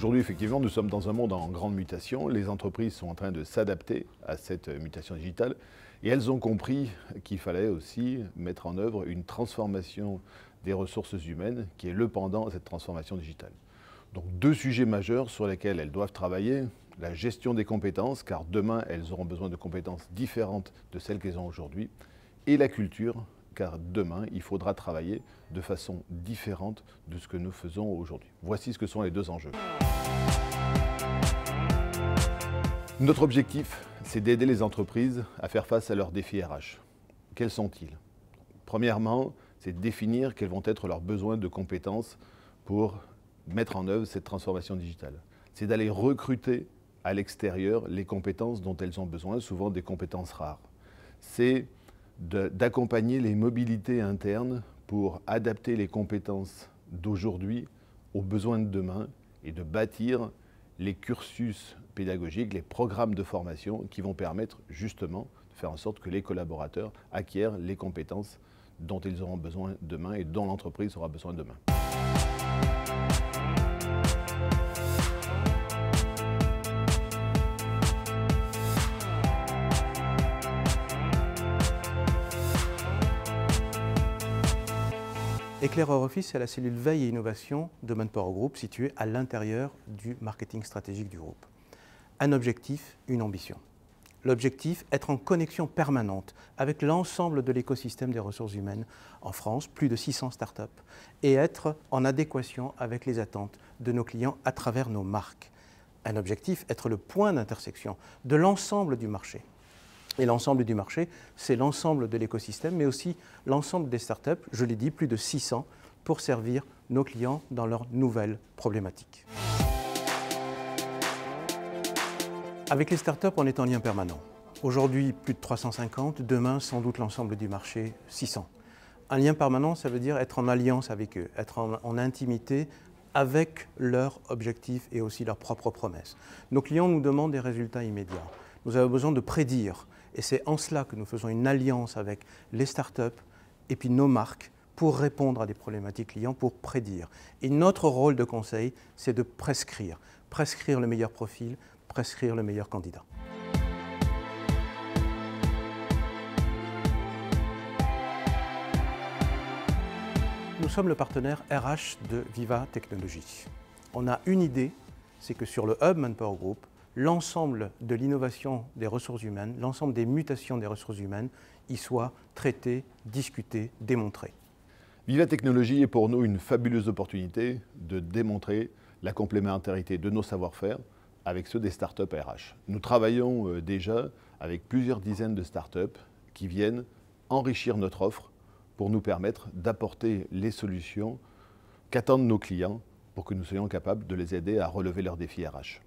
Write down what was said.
Aujourd'hui, effectivement, nous sommes dans un monde en grande mutation. Les entreprises sont en train de s'adapter à cette mutation digitale et elles ont compris qu'il fallait aussi mettre en œuvre une transformation des ressources humaines qui est le pendant à cette transformation digitale. Donc deux sujets majeurs sur lesquels elles doivent travailler. La gestion des compétences, car demain, elles auront besoin de compétences différentes de celles qu'elles ont aujourd'hui, et la culture, car demain, il faudra travailler de façon différente de ce que nous faisons aujourd'hui. Voici ce que sont les deux enjeux. Notre objectif, c'est d'aider les entreprises à faire face à leurs défis RH. Quels sont-ils? Premièrement, c'est de définir quels vont être leurs besoins de compétences pour mettre en œuvre cette transformation digitale. C'est d'aller recruter à l'extérieur les compétences dont elles ont besoin, souvent des compétences rares. C'est d'accompagner les mobilités internes pour adapter les compétences d'aujourd'hui aux besoins de demain et de bâtir les cursus pédagogiques, les programmes de formation qui vont permettre justement de faire en sorte que les collaborateurs acquièrent les compétences dont ils auront besoin demain et dont l'entreprise aura besoin demain. Éclaireur Office, c'est la cellule veille et innovation de Manpower Group située à l'intérieur du marketing stratégique du groupe. Un objectif, une ambition. L'objectif, être en connexion permanente avec l'ensemble de l'écosystème des ressources humaines en France, plus de 600 startups, et être en adéquation avec les attentes de nos clients à travers nos marques. Un objectif, être le point d'intersection de l'ensemble du marché. Et l'ensemble du marché, c'est l'ensemble de l'écosystème, mais aussi l'ensemble des startups, je l'ai dit, plus de 600, pour servir nos clients dans leurs nouvelles problématiques. Avec les startups, on est en lien permanent. Aujourd'hui, plus de 350, demain, sans doute l'ensemble du marché, 600. Un lien permanent, ça veut dire être en alliance avec eux, être en intimité avec leurs objectifs et aussi leurs propres promesses. Nos clients nous demandent des résultats immédiats. Nous avons besoin de prédire. Et c'est en cela que nous faisons une alliance avec les startups et puis nos marques pour répondre à des problématiques clients, pour prédire. Et notre rôle de conseil, c'est de prescrire. Prescrire le meilleur profil, prescrire le meilleur candidat. Nous sommes le partenaire RH de Viva Technologies. On a une idée, c'est que sur le hub Manpower Group, l'ensemble de l'innovation des ressources humaines, l'ensemble des mutations des ressources humaines, y soit traité, discuté, démontré. Viva Technologies est pour nous une fabuleuse opportunité de démontrer la complémentarité de nos savoir-faire avec ceux des startups RH. Nous travaillons déjà avec plusieurs dizaines de startups qui viennent enrichir notre offre pour nous permettre d'apporter les solutions qu'attendent nos clients pour que nous soyons capables de les aider à relever leurs défis RH.